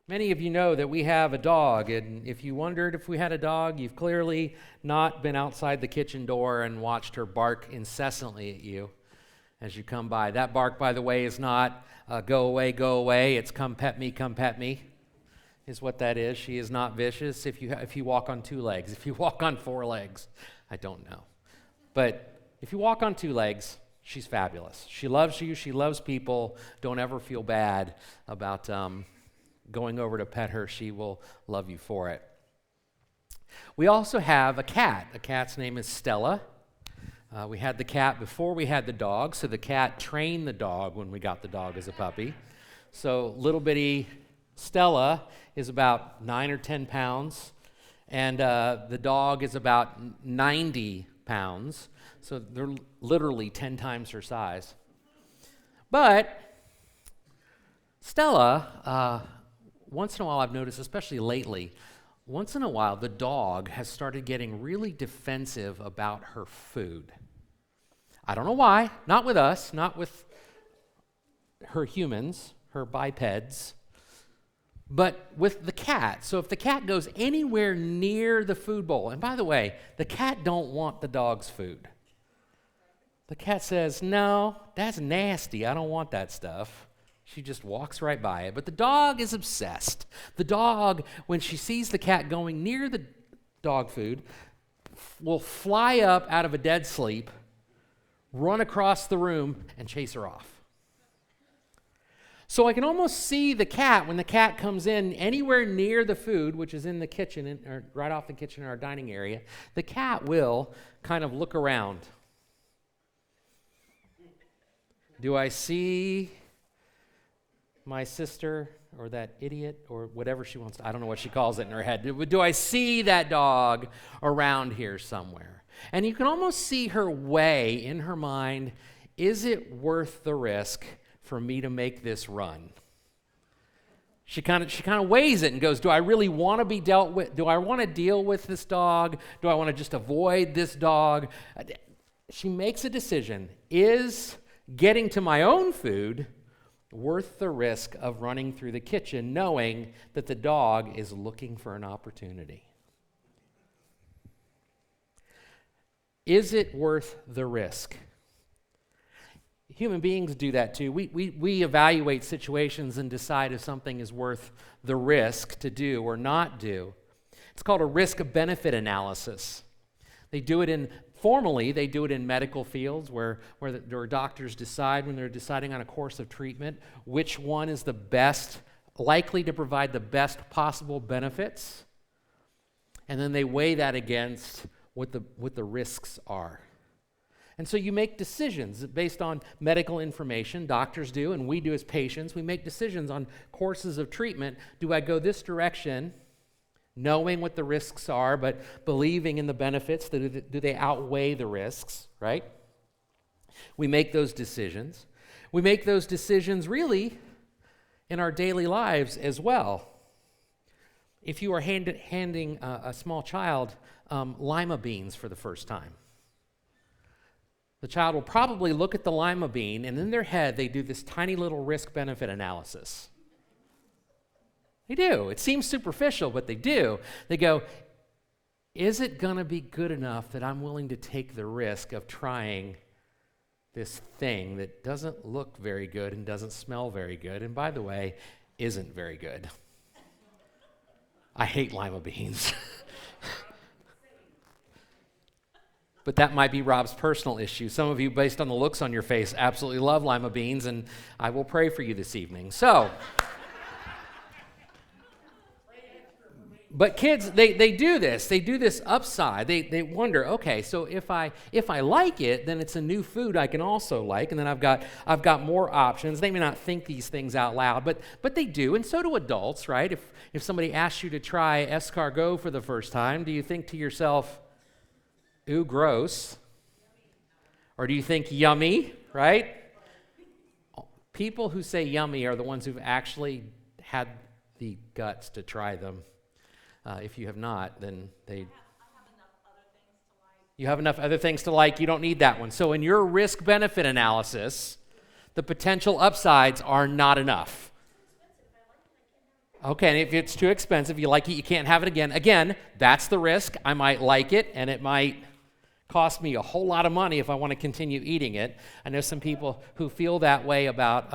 Many of you know that we have a dog, and if you wondered if we had a dog, you've clearly not been outside the kitchen door and watched her bark incessantly at you as you come by. That bark, by the way, is not go away, it's come pet me, is what that is. She is not vicious if you walk on two legs. If you walk on four legs, I don't know. But if you walk on two legs, she's fabulous. She loves you, she loves people. Don't ever feel bad about going over to pet her. She will love you for it. We also have a cat. The cat's name is Stella. We had the cat before we had the dog, so the cat trained the dog when we got the dog as a puppy. So little bitty Stella is about 9 or 10 pounds, and the dog is about 90 pounds. So they're literally 10 times her size. But Stella, once in a while I've noticed, especially lately, once in a while the dog has started getting really defensive about her food. I don't know why, not with us, not with her humans, her bipeds, but with the cat. So if the cat goes anywhere near the food bowl, and by the way, the cat don't want the dog's food. The cat says, no, that's nasty, I don't want that stuff. She just walks right by it. But the dog is obsessed. The dog, when she sees the cat going near the dog food, will fly up out of a dead sleep, run across the room, and chase her off. So I can almost see the cat, when the cat comes in anywhere near the food, which is in the kitchen, or right off the kitchen in our dining area, the cat will kind of look around. Do I see my sister or that idiot or whatever she wants to, I don't know what she calls it in her head. Do I see that dog around here somewhere? And you can almost see her weigh in her mind, is it worth the risk for me to make this run? She kind of weighs it and goes, do I really want to be dealt with? Do I want to deal with this dog? Do I want to just avoid this dog? She makes a decision. Is getting to my own food worth the risk of running through the kitchen knowing that the dog is looking for an opportunity? Is it worth the risk? Human beings do that too. We evaluate situations and decide if something is worth the risk to do or not do. It's called a risk-benefit analysis. Formally, they do it in medical fields where doctors decide when they're deciding on a course of treatment which one is the best, likely to provide the best possible benefits. And then they weigh that against what the risks are. And so you make decisions based on medical information. Doctors do, and we do as patients. We make decisions on courses of treatment. Do I go this direction, knowing what the risks are, but believing in the benefits? Do they outweigh the risks, right? We make those decisions. We make those decisions really in our daily lives as well. If you are handing a small child lima beans for the first time, the child will probably look at the lima bean, and in their head, they do this tiny little risk-benefit analysis. They do. It seems superficial, but they do. They go, is it going to be good enough that I'm willing to take the risk of trying this thing that doesn't look very good and doesn't smell very good, and by the way, isn't very good? I hate lima beans. But that might be Rob's personal issue. Some of you, based on the looks on your face, absolutely love lima beans, and I will pray for you this evening. So, but kids, they do this. They do this upside. They wonder, okay, so if I like it, then it's a new food I can also like, and then I've got more options. They may not think these things out loud, but they do, and so do adults, right? If somebody asks you to try escargot for the first time, do you think to yourself, ooh, gross? Or do you think yummy, right? People who say yummy are the ones who've actually had the guts to try them. If you have not, then you have enough other things to like, you don't need that one. So in your risk-benefit analysis, the potential upsides are not enough. Okay, and if it's too expensive, you like it, you can't have it again. Again, that's the risk. I might like it, and it might cost me a whole lot of money if I want to continue eating it. I know some people who feel that way about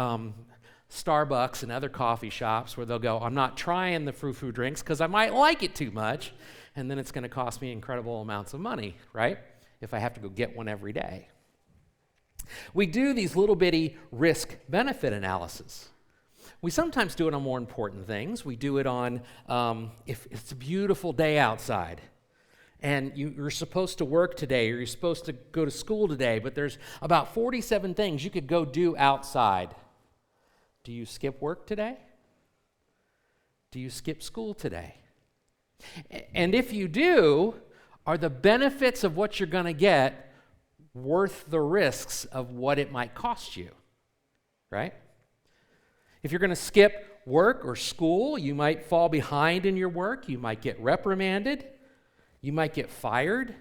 Starbucks and other coffee shops where they'll go, I'm not trying the frou-frou drinks because I might like it too much, and then it's going to cost me incredible amounts of money, right? If I have to go get one every day. We do these little bitty risk-benefit analysis. We sometimes do it on more important things. We do it on if it's a beautiful day outside and you're supposed to work today or you're supposed to go to school today, but there's about 47 things you could go do outside. Do you skip work today? Do you skip school today? And if you do, are the benefits of what you're going to get worth the risks of what it might cost you, right? If you're going to skip work or school, you might fall behind in your work. You might get reprimanded. You might get fired.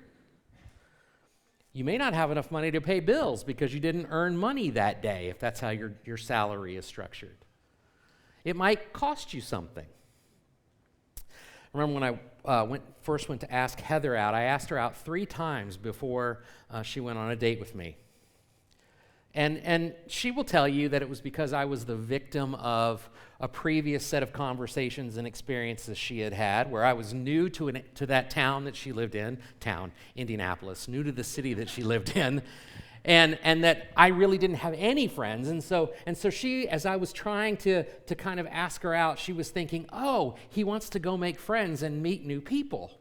You may not have enough money to pay bills because you didn't earn money that day, if that's how your salary is structured. It might cost you something. I remember when I first went to ask Heather out, I asked her out 3 times before she went on a date with me. And she will tell you that it was because I was the victim of a previous set of conversations and experiences she had had, where I was new to that town that she lived in, Indianapolis, new to the city that she lived in, and that I really didn't have any friends. And so she, as I was trying to kind of ask her out, she was thinking, oh, he wants to go make friends and meet new people.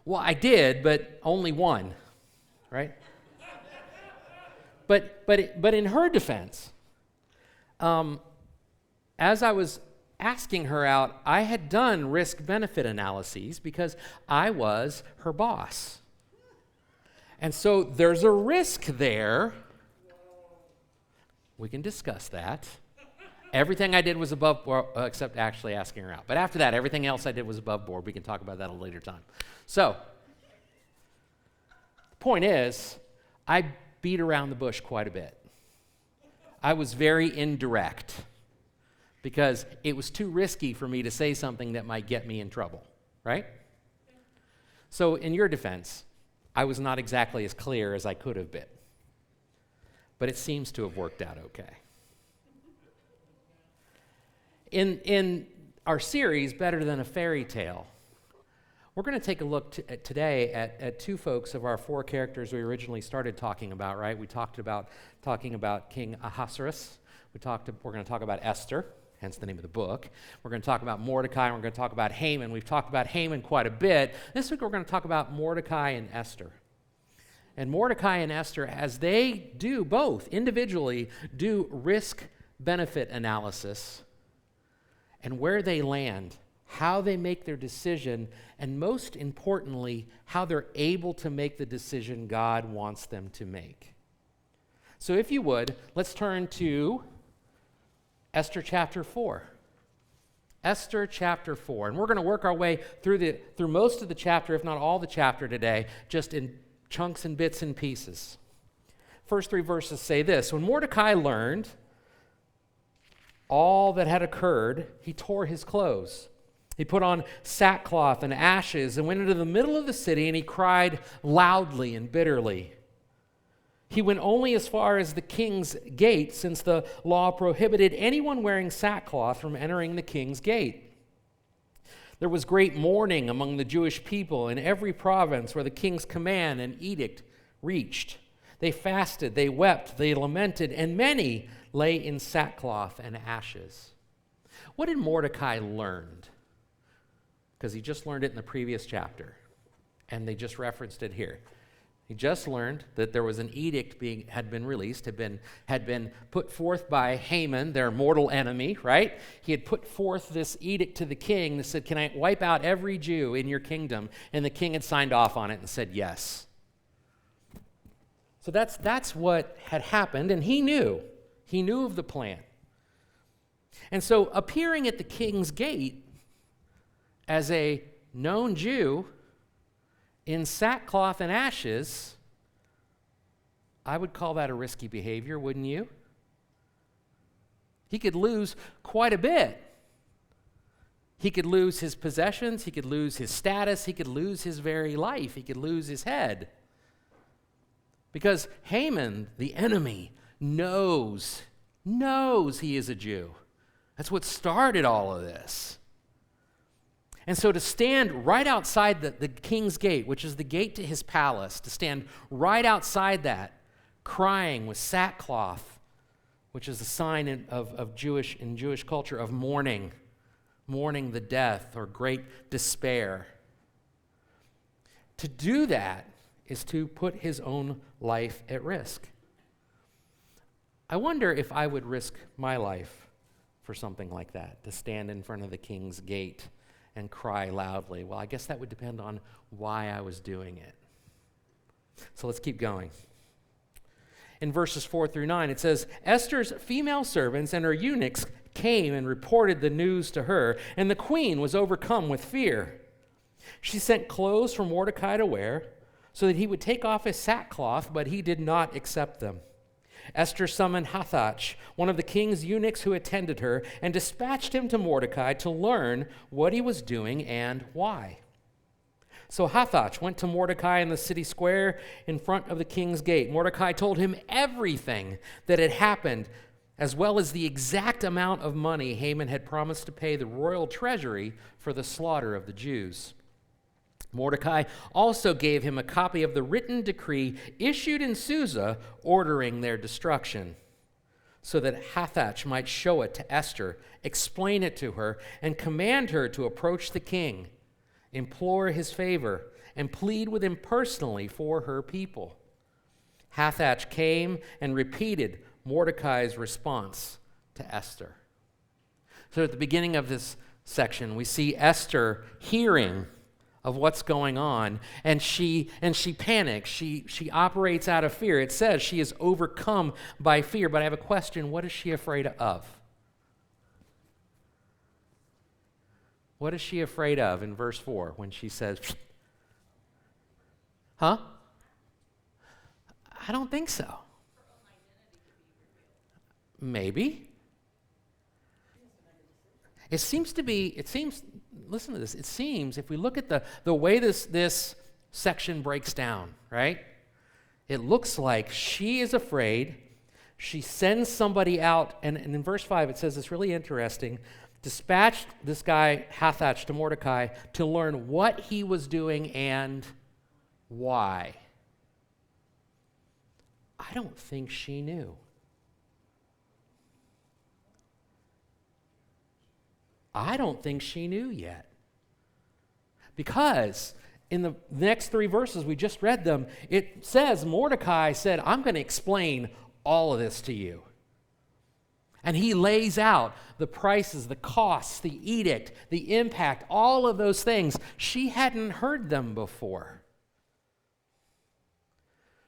Well, I did, but only one, right? But in her defense, as I was asking her out, I had done risk-benefit analyses because I was her boss. And so there's a risk there. We can discuss that. Everything I did was above board, except actually asking her out. But after that, everything else I did was above board. We can talk about that at a later time. So, the point is, I beat around the bush quite a bit. I was very indirect because it was too risky for me to say something that might get me in trouble, right? So in your defense, I was not exactly as clear as I could have been, but it seems to have worked out okay. In our series, Better Than a Fairy Tale, we're going to take a look today at 2 folks of our 4 characters we originally started talking about, right? We talked about talking about King Ahasuerus. We're going to talk about Esther, hence the name of the book. We're going to talk about Mordecai, and we're going to talk about Haman. We've talked about Haman quite a bit. This week we're going to talk about Mordecai and Esther. And Mordecai and Esther, as they do both individually, do risk-benefit analysis and where they land, how they make their decision, and most importantly, how they're able to make the decision God wants them to make. So if you would, let's turn to Esther chapter 4. Esther chapter 4. And we're going to work our way through most of the chapter, if not all the chapter today, just in chunks and bits and pieces. First 3 verses say this: When Mordecai learned all that had occurred, he tore his clothes. He put on sackcloth and ashes and went into the middle of the city, and he cried loudly and bitterly. He went only as far as the king's gate, since the law prohibited anyone wearing sackcloth from entering the king's gate. There was great mourning among the Jewish people in every province where the king's command and edict reached. They fasted, they wept, they lamented, and many lay in sackcloth and ashes. What did Mordecai learn? Because he just learned it in the previous chapter, and they just referenced it here. He just learned that there was an edict had been released, had been put forth by Haman, their mortal enemy, right? He had put forth this edict to the king that said, "Can I wipe out every Jew in your kingdom?" And the king had signed off on it and said yes. So that's what had happened, and he knew of the plan. And so appearing at the king's gate as a known Jew in sackcloth and ashes, I would call that a risky behavior, wouldn't you? He could lose quite a bit. He could lose his possessions, he could lose his status, he could lose his very life, he could lose his head. Because Haman, the enemy, knows he is a Jew. That's what started all of this. And so to stand right outside the king's gate, which is the gate to his palace, to stand right outside that, crying with sackcloth, which is a sign of Jewish culture of mourning the death or great despair. To do that is to put his own life at risk. I wonder if I would risk my life for something like that, to stand in front of the king's gate and cry loudly. Well, I guess that would depend on why I was doing it. So let's keep going. In verses 4 through 9, it says, Esther's female servants and her eunuchs came and reported the news to her, and the queen was overcome with fear. She sent clothes for Mordecai to wear, so that he would take off his sackcloth, but he did not accept them. Esther summoned Hathach, one of the king's eunuchs who attended her, and dispatched him to Mordecai to learn what he was doing and why. So Hathach went to Mordecai in the city square in front of the king's gate. Mordecai told him everything that had happened, as well as the exact amount of money Haman had promised to pay the royal treasury for the slaughter of the Jews. Mordecai also gave him a copy of the written decree issued in Susa ordering their destruction, so that Hathach might show it to Esther, explain it to her, and command her to approach the king, implore his favor, and plead with him personally for her people. Hathach came and repeated Mordecai's response to Esther. So at the beginning of this section, we see Esther hearing of what's going on, and she panics. She operates out of fear. It says she is overcome by fear, but I have a question. What is she afraid of? What is she afraid of in verse 4 when she says, huh? I don't think so. Maybe. Listen to this. It seems, if we look at the way this section breaks down, right? It looks like she is afraid. She sends somebody out, and in verse 5 it says this really interesting, dispatched this guy Hathach to Mordecai to learn what he was doing and why. I don't think she knew. I don't think she knew yet. Because in the next 3 verses, we just read them, it says Mordecai said, I'm going to explain all of this to you. And he lays out the prices, the costs, the edict, the impact, all of those things. She hadn't heard them before.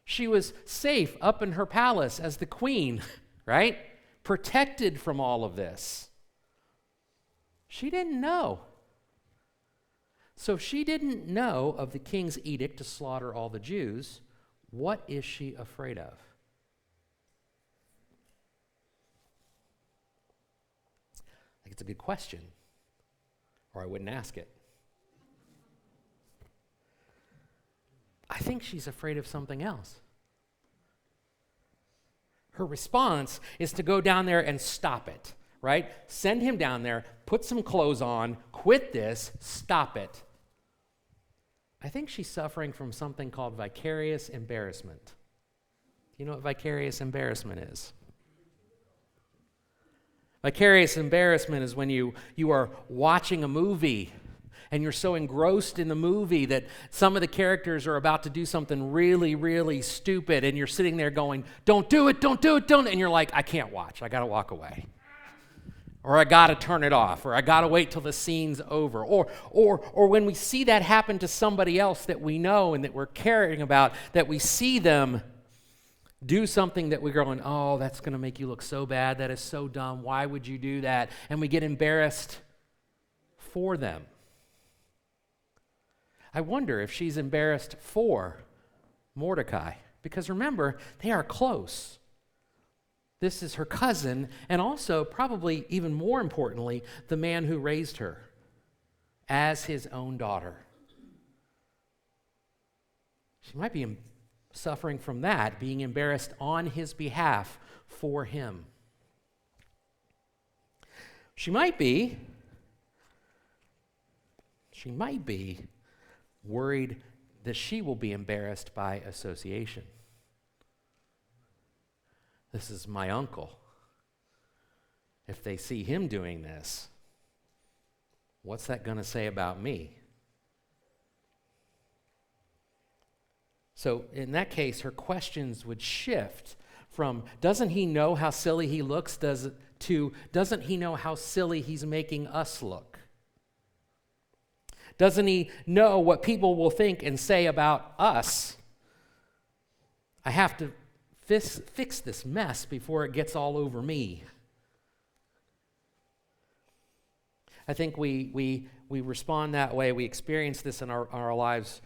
She was safe up in her palace as the queen, right? Protected from all of this. She didn't know. So if she didn't know of the king's edict to slaughter all the Jews, what is she afraid of? I think it's a good question, or I wouldn't ask it. I think she's afraid of something else. Her response is to go down there and stop it. Right? Send him down there, put some clothes on, quit this, stop it. I think she's suffering from something called vicarious embarrassment. You know what vicarious embarrassment is? Vicarious embarrassment is when you are watching a movie and you're so engrossed in the movie that some of the characters are about to do something really, really stupid, and you're sitting there going, don't do it, don't do it, don't, and you're like, I can't watch, I gotta walk away. Or I got to turn it off, or I got to wait till the scene's over. Or when we see that happen to somebody else that we know and that we're caring about, that we see them do something that we're going, oh, that's going to make you look so bad. That is so dumb. Why would you do that? And we get embarrassed for them. I wonder if she's embarrassed for Mordecai. Because remember, they are close. This is her cousin, and also, probably even more importantly, the man who raised her. as his own daughter. She might be suffering from that, being embarrassed on his behalf for him. She might be worried that she will be embarrassed by association. This is my uncle. If they see him doing this, what's that going to say about me? So in that case, her questions would shift from, doesn't he know how silly he looks, to, doesn't he know how silly he's making us look? Doesn't he know what people will think and say about us? I have to fix this mess before it gets all over me. I think we respond that way. We experience this in our lives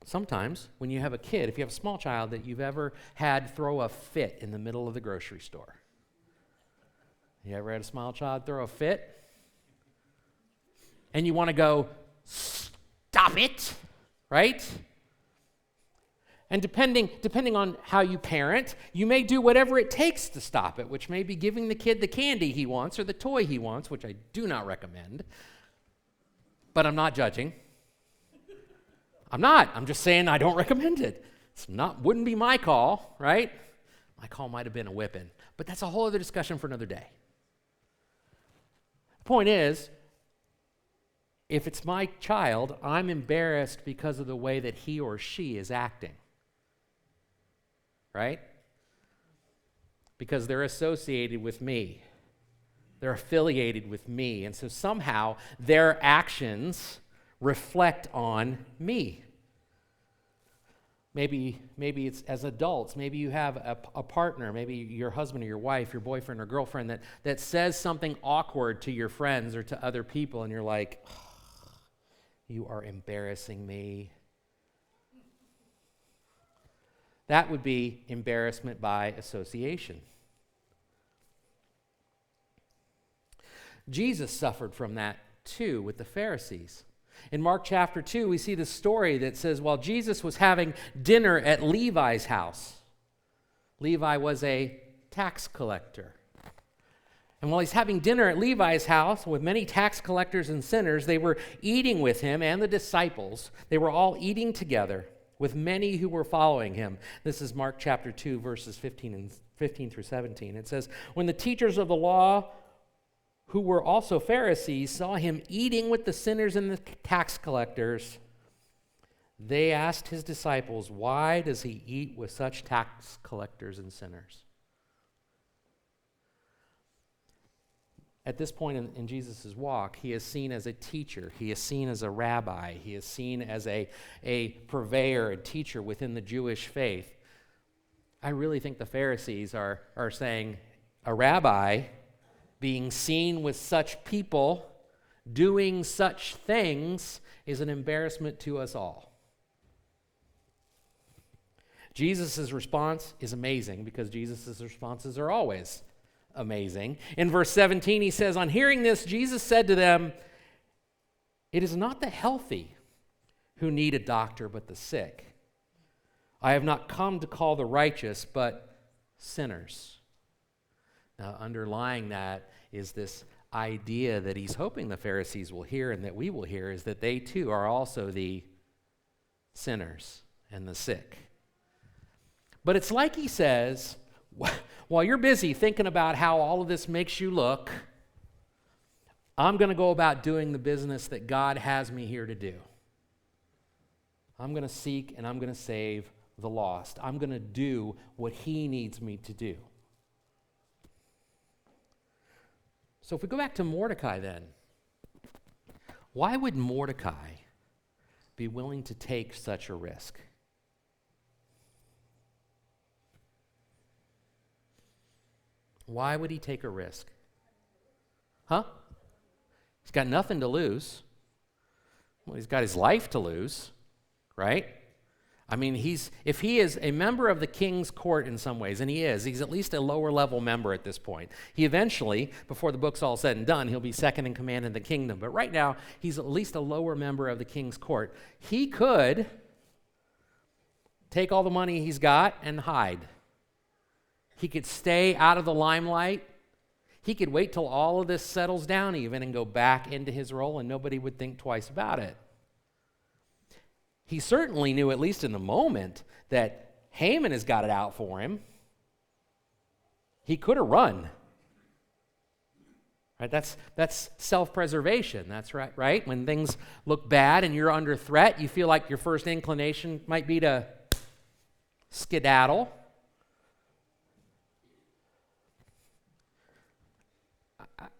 sometimes when you have a kid. If you have a small child that you've ever had throw a fit in the middle of the grocery store. You ever had a small child throw a fit? And you want to go, stop it, right? And depending on how you parent, you may do whatever it takes to stop it, which may be giving the kid the candy he wants or the toy he wants, which I do not recommend. But I'm not judging. I'm just saying I don't recommend it. Wouldn't be my call, right? My call might have been a whipping, but that's a whole other discussion for another day. The point is, if it's my child, I'm embarrassed because of the way that he or she is acting. Right? Because they're associated with me. They're affiliated with me. And so somehow their actions reflect on me. Maybe it's as adults. Maybe you have a partner, maybe your husband or your wife, your boyfriend or girlfriend that says something awkward to your friends or to other people, and you're like, oh, you are embarrassing me. That would be embarrassment by association. Jesus suffered from that too with the Pharisees. In Mark chapter 2, we see the story that says while Jesus was having dinner at Levi's house, Levi was a tax collector. And while he's having dinner at Levi's house with many tax collectors and sinners, they were eating with him and the disciples. They were all eating together with many who were following him. This is Mark chapter 2, verses 15 through 17. It says, when the teachers of the law, who were also Pharisees, saw him eating with the sinners and the tax collectors, they asked his disciples, why does he eat with such tax collectors and sinners? At this point in Jesus' walk, he is seen as a teacher. He is seen as a rabbi. He is seen as a purveyor, a teacher within the Jewish faith. I really think the Pharisees are saying a rabbi being seen with such people, doing such things, is an embarrassment to us all. Jesus' response is amazing because Jesus' responses are always amazing. In verse 17, he says, on hearing this, Jesus said to them, it is not the healthy who need a doctor, but the sick. I have not come to call the righteous, but sinners. Now, underlying that is this idea that he's hoping the Pharisees will hear and that we will hear, is that they too are also the sinners and the sick. But it's like he says, while you're busy thinking about how all of this makes you look, I'm going to go about doing the business that God has me here to do. I'm going to seek and I'm going to save the lost. I'm going to do what he needs me to do. So if we go back to Mordecai then, why would Mordecai be willing to take such a risk? Why would he take a risk? Huh? He's got nothing to lose. Well, he's got his life to lose, right? I mean, if he is a member of the king's court in some ways, and he's at least a lower level member at this point. He eventually, before the book's all said and done, he'll be second in command in the kingdom. But right now, he's at least a lower member of the king's court. He could take all the money he's got and hide. He could stay out of the limelight. He could wait till all of this settles down even and go back into his role, and nobody would think twice about it. He certainly knew, at least in the moment, that Haman has got it out for him. He could have run. Right? That's self-preservation. That's right? When things look bad and you're under threat, you feel like your first inclination might be to skedaddle.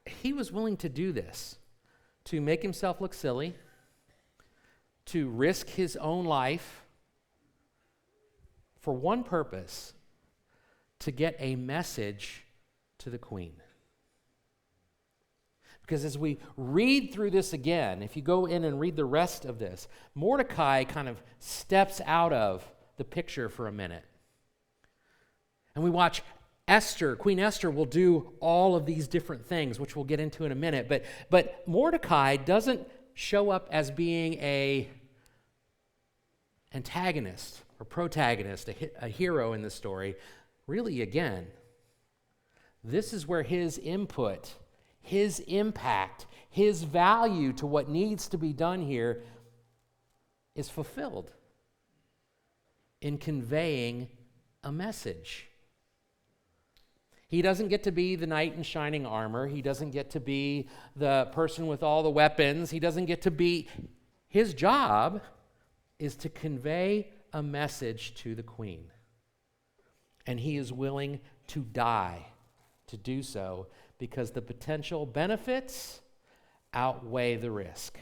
He was willing to do this, to make himself look silly, to risk his own life for one purpose: to get a message to the queen. Because as we read through this again, if you go in and read the rest of this, Mordecai kind of steps out of the picture for a minute. And we watch Esther, Queen Esther will do all of these different things, which we'll get into in a minute. But Mordecai doesn't show up as being a antagonist or protagonist, a hero in the story. Really, again, this is where his input, his impact, his value to what needs to be done here is fulfilled in conveying a message. He doesn't get to be the knight in shining armor. He doesn't get to be the person with all the weapons. He doesn't get to be... His job is to convey a message to the queen. And he is willing to die to do so because the potential benefits outweigh the risk.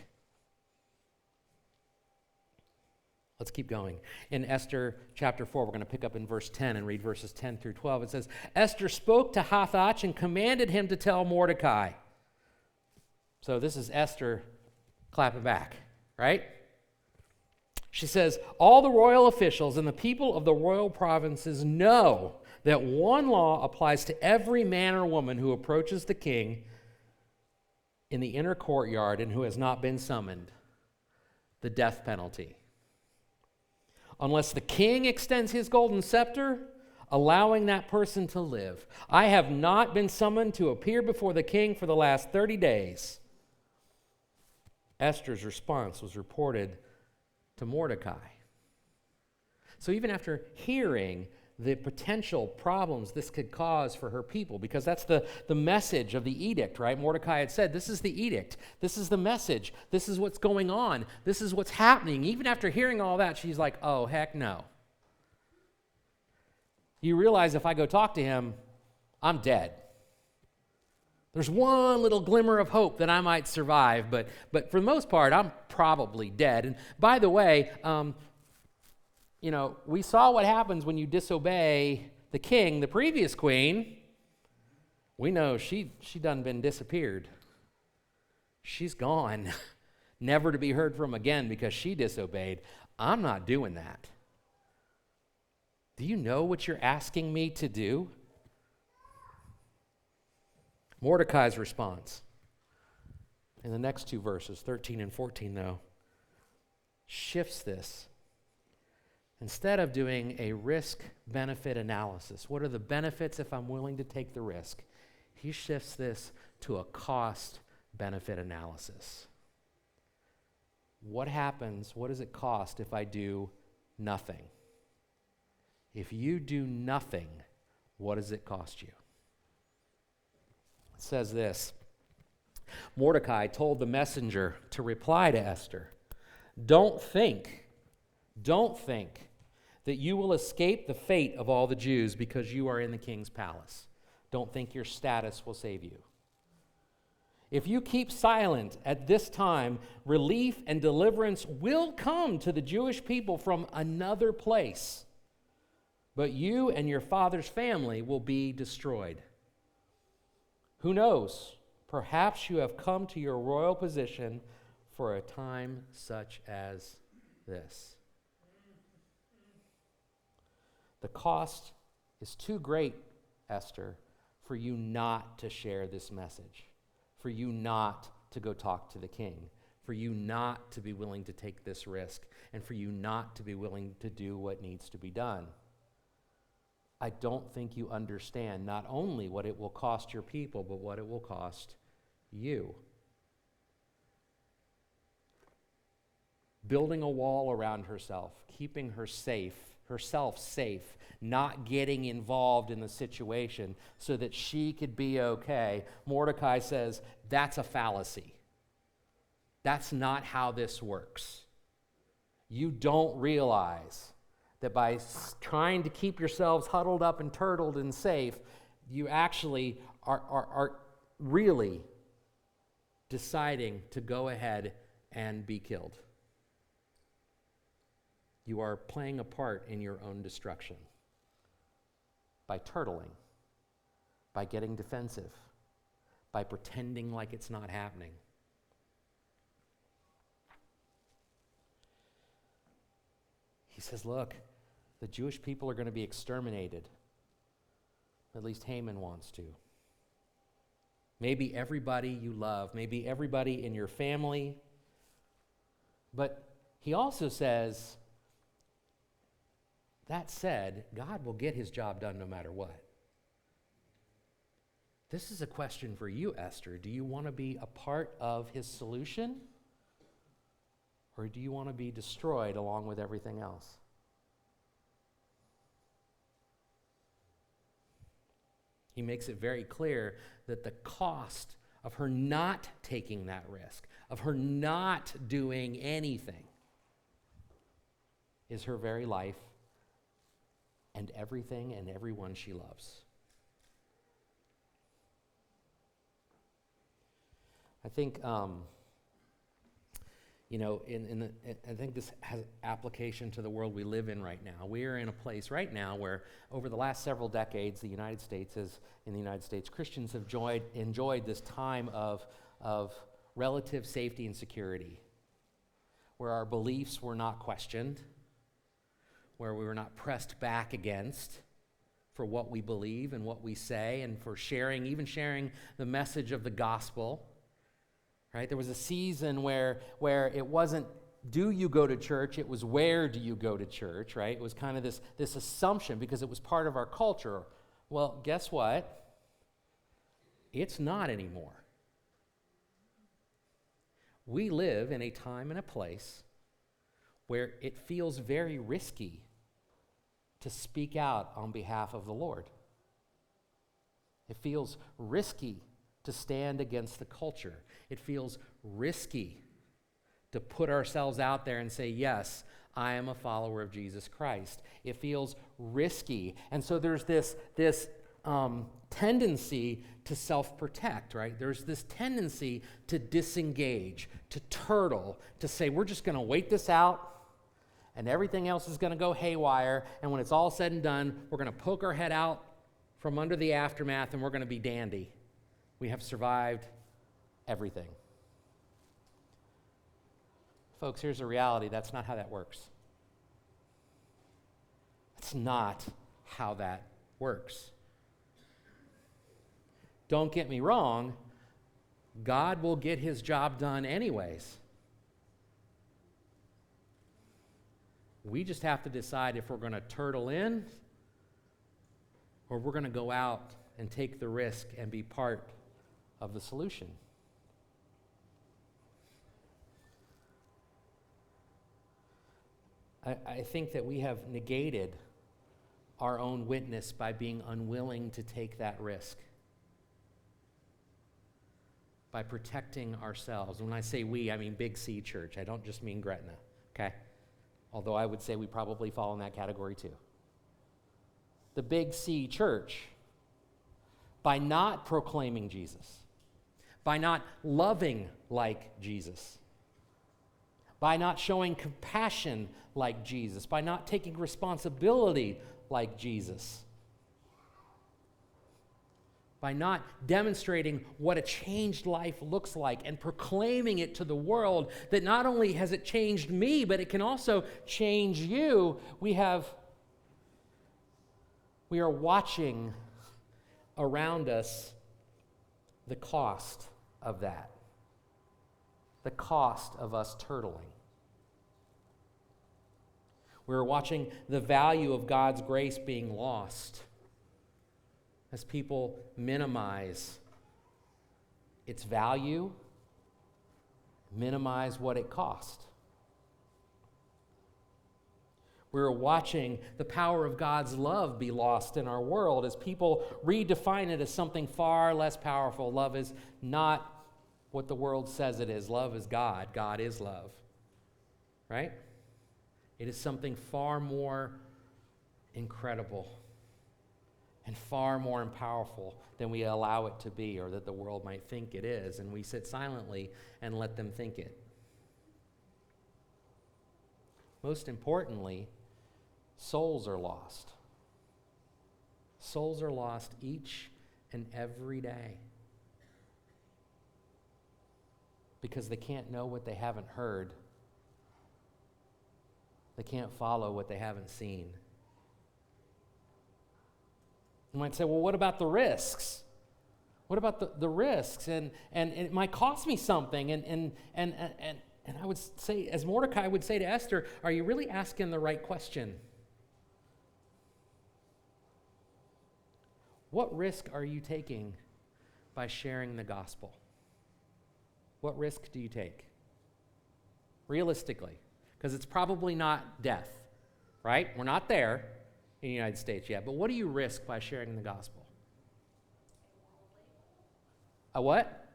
Let's keep going. In Esther chapter 4, we're going to pick up in verse 10 and read verses 10 through 12. It says, Esther spoke to Hathach and commanded him to tell Mordecai. So this is Esther clapping back, right? She says, all the royal officials and the people of the royal provinces know that one law applies to every man or woman who approaches the king in the inner courtyard and who has not been summoned: the death penalty. Unless the king extends his golden scepter, allowing that person to live. I have not been summoned to appear before the king for the last 30 days. Esther's response was reported to Mordecai. So even after hearing the potential problems this could cause for her people, because that's the message of the edict, right? Mordecai had said, this is the edict. This is the message. This is what's going on. This is what's happening. Even after hearing all that, she's like, oh, heck no. You realize if I go talk to him, I'm dead. There's one little glimmer of hope that I might survive, but for the most part, I'm probably dead. And by the way, we saw what happens when you disobey the king, the previous queen. We know she done been disappeared. She's gone, never to be heard from again because she disobeyed. I'm not doing that. Do you know what you're asking me to do? Mordecai's response in the next two verses, 13 and 14, though, shifts this. Instead of doing a risk-benefit analysis, what are the benefits if I'm willing to take the risk? He shifts this to a cost-benefit analysis. What happens, what does it cost if I do nothing? If you do nothing, what does it cost you? It says this, Mordecai told the messenger to reply to Esther, Don't think that you will escape the fate of all the Jews because you are in the king's palace. Don't think your status will save you. If you keep silent at this time, relief and deliverance will come to the Jewish people from another place, but you and your father's family will be destroyed. Who knows? Perhaps you have come to your royal position for a time such as this. The cost is too great, Esther, for you not to share this message, for you not to go talk to the king, for you not to be willing to take this risk, and for you not to be willing to do what needs to be done. I don't think you understand not only what it will cost your people, but what it will cost you. Building a wall around herself, keeping herself safe, not getting involved in the situation so that she could be okay. Mordecai says, that's a fallacy. That's not how this works. You don't realize that by trying to keep yourselves huddled up and turtled and safe, you actually are really deciding to go ahead and be killed. You are playing a part in your own destruction by turtling, by getting defensive, by pretending like it's not happening. He says, look, the Jewish people are going to be exterminated. At least Haman wants to. Maybe everybody you love, maybe everybody in your family. But he also says, that said, God will get his job done no matter what. This is a question for you, Esther. Do you want to be a part of his solution? Or do you want to be destroyed along with everything else? He makes it very clear that the cost of her not taking that risk, of her not doing anything, is her very life and everything and everyone she loves. I think, I think this has application to the world we live in right now. We are in a place right now where, over the last several decades, in the United States, Christians have enjoyed this time of relative safety and security, where our beliefs were not questioned, where we were not pressed back against for what we believe and what we say, and for even sharing the message of the gospel. Right? There was a season where it wasn't, do you go to church? It was, where do you go to church? Right? It was kind of this assumption because it was part of our culture. Well, guess what? It's not anymore. We live in a time and a place where it feels very risky to speak out on behalf of the Lord. It feels risky to stand against the culture. It feels risky to put ourselves out there and say, yes, I am a follower of Jesus Christ. It feels risky. And so there's this tendency to self-protect, right? There's this tendency to disengage, to turtle, to say, we're just going to wait this out, and everything else is going to go haywire, and when it's all said and done, we're going to poke our head out from under the aftermath, and we're going to be dandy. We have survived everything. Folks, here's the reality. That's not how that works. That's not how that works. Don't get me wrong. God will get his job done anyways. We just have to decide if we're going to turtle in or we're going to go out and take the risk and be part of the solution. I think that we have negated our own witness by being unwilling to take that risk, by protecting ourselves. When I say we, I mean Big C Church. I don't just mean Gretna, okay? Although I would say we probably fall in that category too. The Big C Church, by not proclaiming Jesus, by not loving like Jesus, by not showing compassion like Jesus, by not taking responsibility like Jesus, by not demonstrating what a changed life looks like and proclaiming it to the world, that not only has it changed me, but it can also change you, we have We are watching around us the cost of that, the cost of us turtling. We're watching the value of God's grace being lost as people minimize its value, minimize what it cost. We're watching the power of God's love be lost in our world as people redefine it as something far less powerful. Love is not what the world says it is. Love is God. God is love. Right? It is something far more incredible and far more powerful than we allow it to be or that the world might think it is. And we sit silently and let them think it. Most importantly, souls are lost. Souls are lost each and every day because they can't know what they haven't heard. They can't follow what they haven't seen. You might say, well, what about the risks? What about the risks? And it might cost me something. And I would say, as Mordecai would say to Esther, are you really asking the right question? What risk are you taking by sharing the gospel? What risk do you take? Realistically. Because it's probably not death, right? We're not there in the United States yet. But what do you risk by sharing the gospel? A what?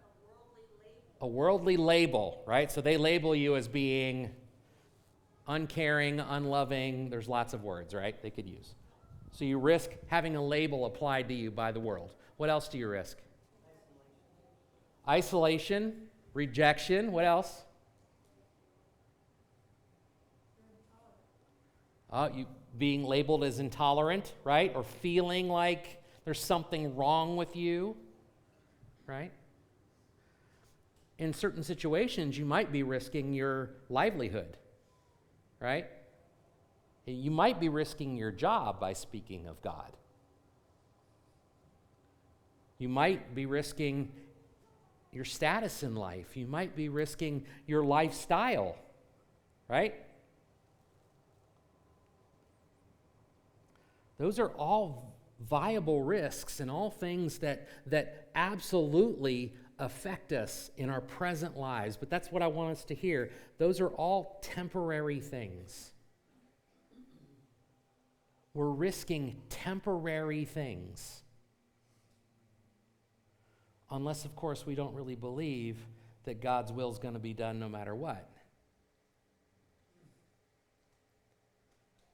A worldly label, right? So they label you as being uncaring, unloving. There's lots of words, right, they could use. So you risk having a label applied to you by the world. What else do you risk? Isolation, rejection. What else? You being labeled as intolerant, right? Or feeling like there's something wrong with you, right? In certain situations, you might be risking your livelihood, right? You might be risking your job by speaking of God. You might be risking your status in life. You might be risking your lifestyle, right? Those are all viable risks and all things that absolutely affect us in our present lives. But that's what I want us to hear. Those are all temporary things. We're risking temporary things. Unless, of course, we don't really believe that God's will is going to be done no matter what.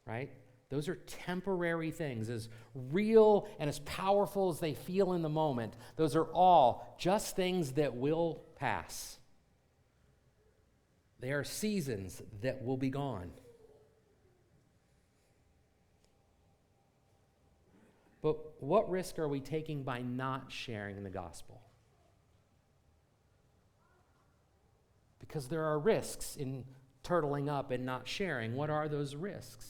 Right? Those are temporary things, as real and as powerful as they feel in the moment. Those are all just things that will pass. They are seasons that will be gone. But what risk are we taking by not sharing the gospel? Because there are risks in turtling up and not sharing. What are those risks?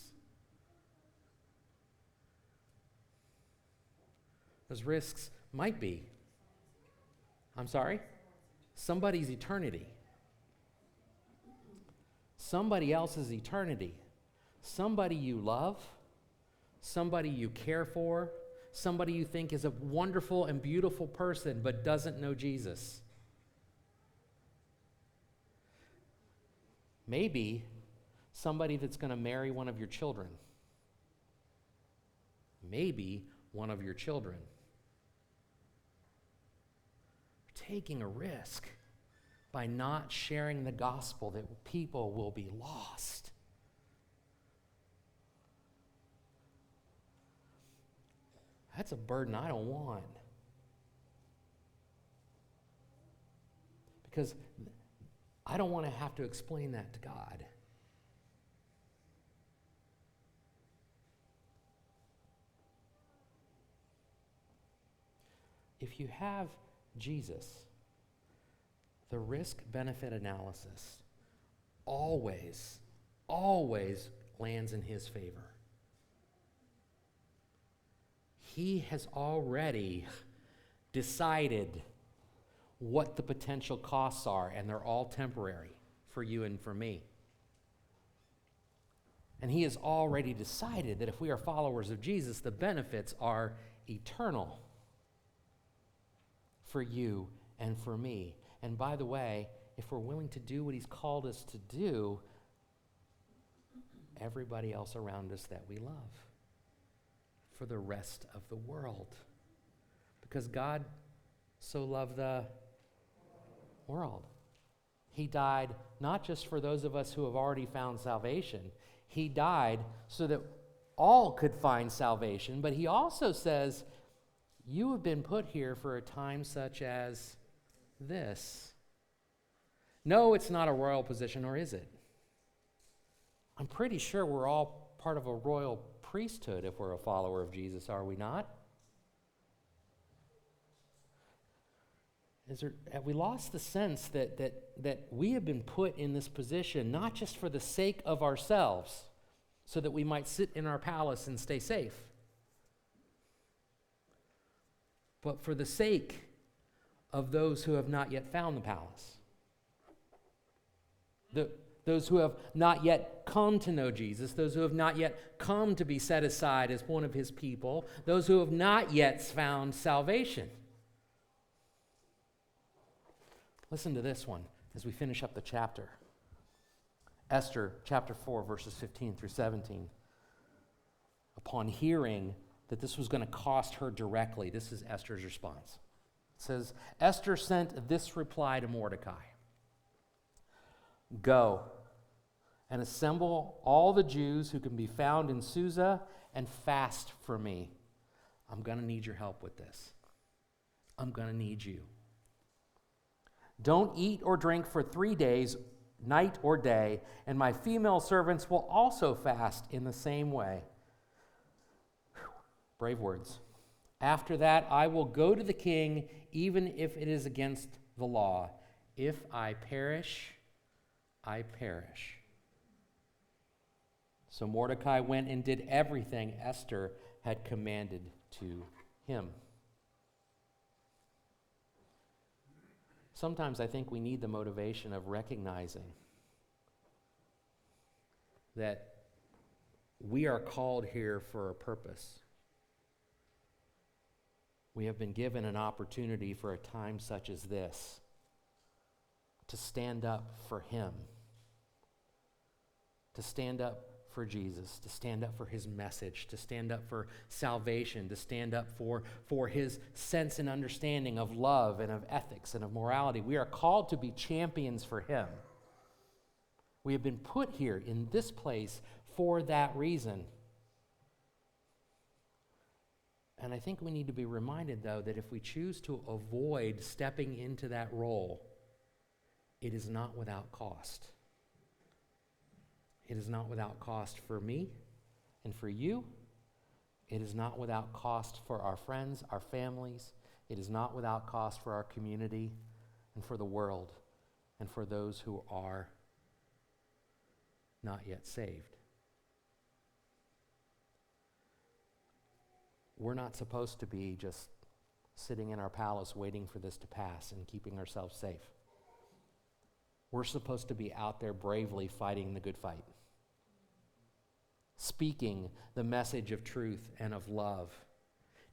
Those risks might be, somebody's eternity. Somebody else's eternity. Somebody you love, somebody you care for, somebody you think is a wonderful and beautiful person but doesn't know Jesus. Maybe somebody that's going to marry one of your children. Maybe one of your children. Taking a risk by not sharing the gospel that people will be lost. That's a burden I don't want. Because I don't want to have to explain that to God. If you have Jesus, the risk-benefit analysis always lands in his favor. He has already decided what the potential costs are, and they're all temporary for you and for me. And he has already decided that if we are followers of Jesus, the benefits are eternal for you and for me. And by the way, if we're willing to do what he's called us to do, everybody else around us that we love for the rest of the world. Because God so loved the world. He died not just for those of us who have already found salvation. He died so that all could find salvation, but he also says, you have been put here for a time such as this. No, it's not a royal position, or is it? I'm pretty sure we're all part of a royal priesthood if we're a follower of Jesus, are we not? Have we lost the sense that we have been put in this position not just for the sake of ourselves, so that we might sit in our palace and stay safe, but for the sake of those who have not yet found the palace, those who have not yet come to know Jesus, those who have not yet come to be set aside as one of his people, those who have not yet found salvation. Listen to this one as we finish up the chapter. Esther chapter 4, verses 15 through 17. Upon hearing that this was going to cost her directly, this is Esther's response. It says, Esther sent this reply to Mordecai. Go and assemble all the Jews who can be found in Susa and fast for me. I'm going to need your help with this. I'm going to need you. Don't eat or drink for 3 days, night or day, and my female servants will also fast in the same way. Whew. Brave words. After that, I will go to the king, even if it is against the law. If I perish, I perish. So Mordecai went and did everything Esther had commanded to him. Sometimes I think we need the motivation of recognizing that we are called here for a purpose. We have been given an opportunity for a time such as this to stand up for him, to stand up for Jesus, to stand up for his message, to stand up for salvation, to stand up for his sense and understanding of love and of ethics and of morality. We are called to be champions for him. We have been put here in this place for that reason. And I think we need to be reminded, though, that if we choose to avoid stepping into that role, it is not without cost. It is not without cost for me and for you. It is not without cost for our friends, our families. It is not without cost for our community and for the world and for those who are not yet saved. We're not supposed to be just sitting in our palace waiting for this to pass and keeping ourselves safe. We're supposed to be out there bravely fighting the good fight, speaking the message of truth and of love,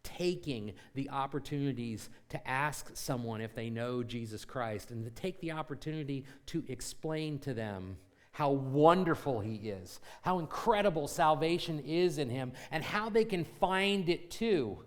taking the opportunities to ask someone if they know Jesus Christ, and to take the opportunity to explain to them how wonderful he is, how incredible salvation is in him, and how they can find it too.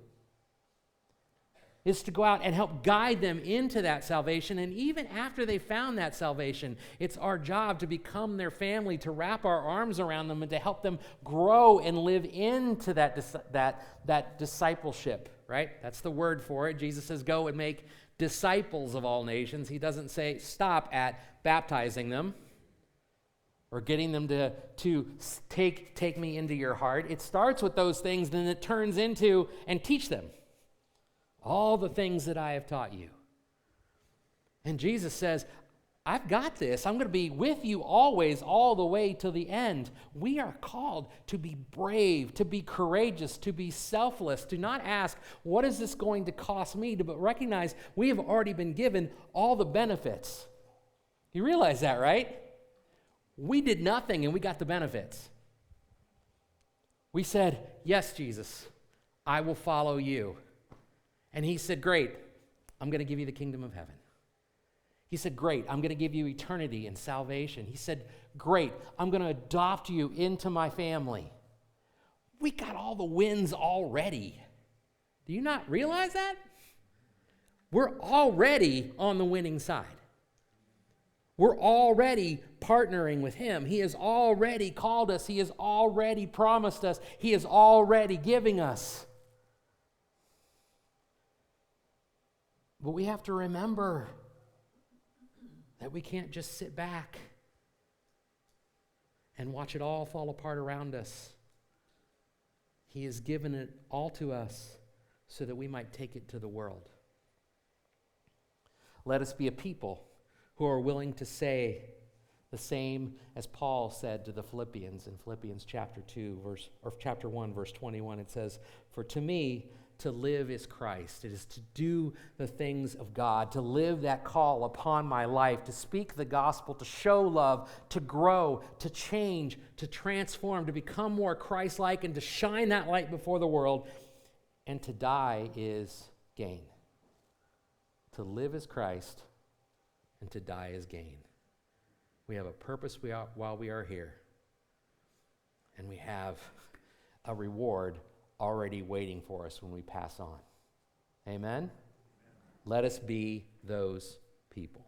Is to go out and help guide them into that salvation. And even after they found that salvation, it's our job to become their family, to wrap our arms around them and to help them grow and live into that discipleship, right? That's the word for it. Jesus says, go and make disciples of all nations. He doesn't say stop at baptizing them or getting them to take me into your heart. It starts with those things, then it turns into and teach them all the things that I have taught you. And Jesus says, I've got this. I'm going to be with you always, all the way to the end. We are called to be brave, to be courageous, to be selfless, to not ask, what is this going to cost me, but recognize we have already been given all the benefits. You realize that, right? We did nothing and we got the benefits. We said, yes, Jesus, I will follow you. And he said, great, I'm going to give you the kingdom of heaven. He said, great, I'm going to give you eternity and salvation. He said, great, I'm going to adopt you into my family. We got all the wins already. Do you not realize that? We're already on the winning side. We're already partnering with him. He has already called us. He has already promised us. He is already giving us. But we have to remember that we can't just sit back and watch it all fall apart around us. He has given it all to us so that we might take it to the world. Let us be a people who are willing to say the same as Paul said to the Philippians in Philippians chapter 1, verse 21. It says, "For to me, to live is Christ. It is to do the things of God, to live that call upon my life, to speak the gospel, to show love, to grow, to change, to transform, to become more Christ-like, and to shine that light before the world. And to die is gain." To live is Christ, and to die is gain. We have a purpose while we are here, and we have a reward already waiting for us when we pass on. Amen? Let us be those people.